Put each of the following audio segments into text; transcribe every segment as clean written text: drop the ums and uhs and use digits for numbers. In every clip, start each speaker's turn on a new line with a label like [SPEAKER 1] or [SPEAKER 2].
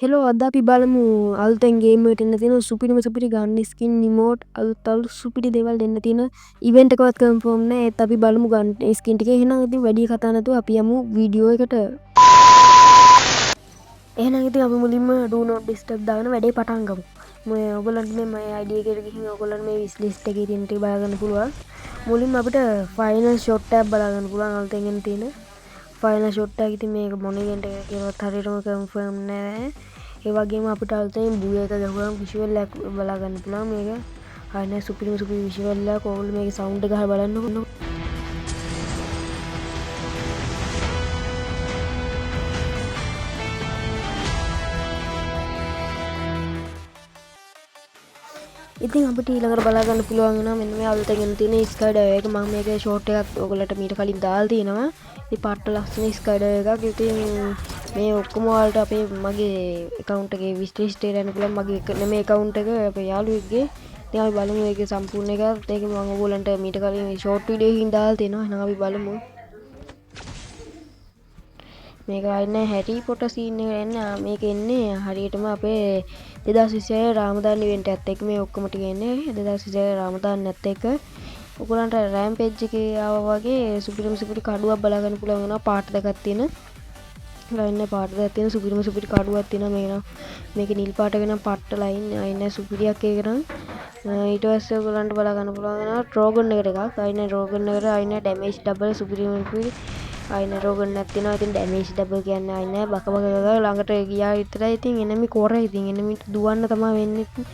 [SPEAKER 1] Hello අද අපි බලමු අලුතෙන් ගේම් එකට එන්න තියෙන සුපිරිම සුපිරි ගන් ස්කින් රිමෝට් අලුත් සුපිරි දේවල් දෙන්න තියෙන ඉවෙන්ට් එකවත් කන්ෆර්ම් නැහැ. ඒත් අපි බලමු ගන් ස්කින් ටික. එහෙනම් ඉතින් වැඩි කතා නැතුව අපි යමු වීඩියෝ එකට. එහෙනම් ඉතින් අපි මුලින්ම do not disturb දාගෙන වැඩේ පටන් ගමු. මේ ඔයගොල්ලන්ට මේ ID එකට ගිහින් ඔයගොල්ලන්ට මේ wish list එකේ තියෙන ටික බලා ගන්න පුළුවන්. මුලින්ම අපිට final shot tab බලා ගන්න පුළුවන් අලුතෙන් එන්න තියෙන ෆයිනල් ෂොට් එක. ඉතින් මේක මොන ඉවෙන්ට් එකක් කියලාවත් හරියටම කන්ෆර්ම් නැහැ. ඒ වගේම අපිට අලුතෙන් බූ එක ගහුවම විෂුවල් එක බලා ගන්න පුළුවන්. මේක හරිනේ සුපිරිම සුපිරි විෂුවල් එක. ඕගොල්ලෝ මේකේ සවුන්ඩ් එක අහලා බලන්න. ඉතින් අපිට ඊළඟට බලා ගන්න පුළුවන් වෙනවා මෙන්න මේ අලුතෙන් එන තියෙන ස්කයිඩර් එක. මම මේකේ ෂෝට් එකක් ඔයගොල්ලන්ට මීට කලින් දාලා තියෙනවා. ඉතින් පාට ලස්සන ස්කයිඩර් එකක්. ඉතින් මේ ඔක්කොම වලට අපේ මගේ account එකේ wish list එකට යන්න පුළුවන්. මගේ නෙමෙයි account එක අපේ යාළුවෙක්ගේ. ඉතින් අපි බලමු ඒකේ සම්පූර්ණ එක. ඒක මම ඔයගොල්ලන්ට මීට කලින් ෂෝට් වීඩියෝ එකකින් දාලා තියෙනවා. එහෙනම් අපි බලමු. මේක වයින්නේ හැරි පොටර් සීන් එක එන්නේ. මේක එන්නේ හරියටම අපේ 2026 රාමදාන් ඉවෙන්ට් එකත් එක්ක මේ ඔක්කොම ටික එන්නේ 2026 රාමදාන්නත් එක්ක. ඔයගොල්ලන්ට රෑම්පේජ් එකේ ආවා වගේ සුපිරිම සුපිරි කඩුවක් බලා ගන්න පුළුවන් වෙනවා. පාට දෙකක් තියෙන. ලයින් පාට දෙකක් තියෙන සුපිරිම සුපිරි කඩුවක් තියෙනවා. මේක නිල් පාට වෙන පට්ට ලයින් අයින සුපිරියක් ඒක නම්. ඊට පස්සේ ඔයගොල්ලන්ට බලා ගන්න පුළුවන් වෙනවා ඩ්‍රෝගන් එකට එකක්. අයින ඩ්‍රෝගන් එකට අයින ඩැමේජ් ඩබල් සුපිරිම සුපිරි අයින ඩ්‍රෝගන් එකක් තියෙනවා. ඉතින් ඩැමේජ් ඩබල් කියන්නේ අයින බක ළඟට ගියා විතරයි. ඉතින් එනමි කොරයි. ඉතින් එනමිට දුවන්න තමයි වෙන්නේ.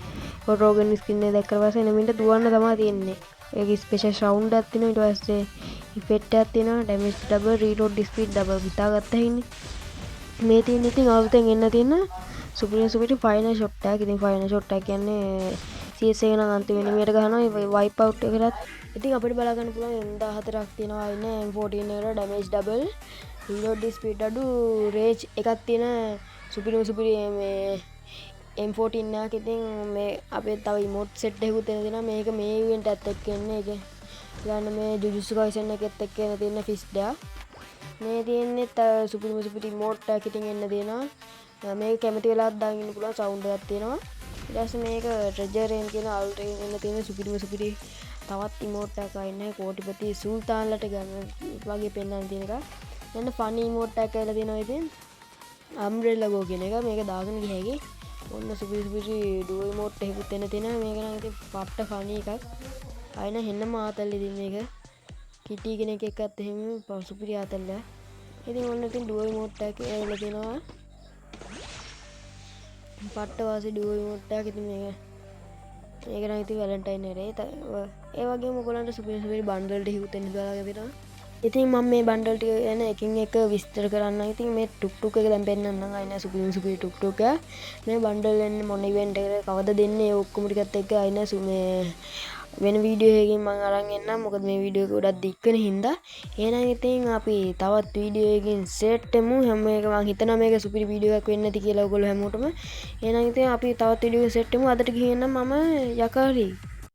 [SPEAKER 1] ඩ්‍රෝගන් ස්කින් එක දැක්කට පස්සේ එනමිට දුවන්න තමයි තියෙන්නේ. ඒක ස්පෙෂල් සවුන්ඩ් එකක් තියෙනවා. ඊට පස්සේ ඉෆෙක්ට් එකක් තියෙනවා. Damage double reload speed double හිතාගත්තා හින්නේ. මේ තියෙන ඉතින් අලුතෙන් එන්න තියෙන සුපිරිම සුපිරි ෆයිනල් ෂොට් එකක්. ඉතින් ෆයිනල් ෂොට් එක කියන්නේ CS එක නම් අන්තිම එනිමියට ගහනවා වයිප් අවුට් එකකට. ඉතින් අපිට බලා ගන්න පුළුවන් M14ක් තියෙනවා. ඉන්නේ M14 එකට ඩැමේජ් ඩබල් රීලෝඩ් ස්පීඩ් අඩු රේජ් එකක් තියෙන සුපිරිම සුපිරි මේ M14 එකක්. ඉතින් මේ අපේ තව ඉමෝට් සෙට් එකකුත් එන දෙනවා. මේක මේ ඉවෙන්ට් එකත් එක්ක එන්නේ. ඒක ගන්න මේ ජුජුත්සු කයිසන් එකත් එක්ක එන තියෙන ෆිස්ඩා. මේ තියෙන්නේ සුපිරිම සුපිරි ඉමෝට් එකක් ඉතින් එන්න දෙනවා. මේක කැමති වෙලාවත් දාගෙන ඉන්න පුළුවන් සවුන්ඩ් එකක් තියෙනවා. ඊට පස්සේ මේක ට්‍රෙජර් කියන අලුතෙන් එන්න තියෙන සුපිරිම සුපිරි තවත් ඉමෝට් එකක් ආන්නේ කෝටිපති සුල්තාන්ලට ගන්න වගේ පෙන්වන්න තියෙන එක. දැන් ෆනි ඉමෝට් එකක් කියලා දෙනවා. ඉතින් අම්බ්‍රෙලා ගෝ කියන එක මේක දාගෙන ගියහැකි. ඔන්න සුපිරි සුපිරි ඩුවෝ ඉමෝට් එකකුත් එන්න තියෙනවා. මේක නම් ඉතින් පට්ට ෆනි එකක්. ආයෙන හෙන්න මාතල් ඉතින් මේක කිටි කෙනෙක් එක්කත් එහෙම සුපිරි ආතල්ල. ඉතින් ඔන්න ඉතින් ඩුවෝ ඉමෝට් එකක් එලා තියෙනවා. පට්ට වාසි ඩුවෝ ඉමෝට් එකක්. ඉතින් මේක නම් ඉතින් වැලන්ටයින් එරේ. ඒ වගේම ඔයගොල්ලන්ට සුපිරි සුපිරි බන්ඩල් ටිකකුත් එන්න දාලා තියෙනවා. ඉතින් මම මේ බන්ඩල් ටික ගැන එකින් එක විස්තර කරන්න. ඉතින් මේ ටුක් ටුක් එක දැන් පෙන්නන්නම්. අයින සුපිරිම සුපිරි ටුක් ටුක් එක. මේ බන්ඩල් එන්නේ මොන ඉවෙන්ට් එකකට කවද දෙන්නේ ඔක්කොම ටිකත් එක්ක අයින මේ වෙන වීඩියෝ එකකින් මම අරන් එන්නම්. මොකද මේ වීඩියෝ එක ගොඩක් දික් වෙන හින්දා. එහෙනම් ඉතින් අපි තවත් වීඩියෝ එකකින් සෙට් වෙමු. හැම එක මම හිතනවා මේක සුපිරි වීඩියෝ එකක් වෙන්න ඇති කියලා ඔයගොල්ලෝ හැමෝටම. එහෙනම් ඉතින් අපි තවත් වීඩියෝ එකකින් සෙට් වෙමු. අදට ගිහින් නම් මම යකාරි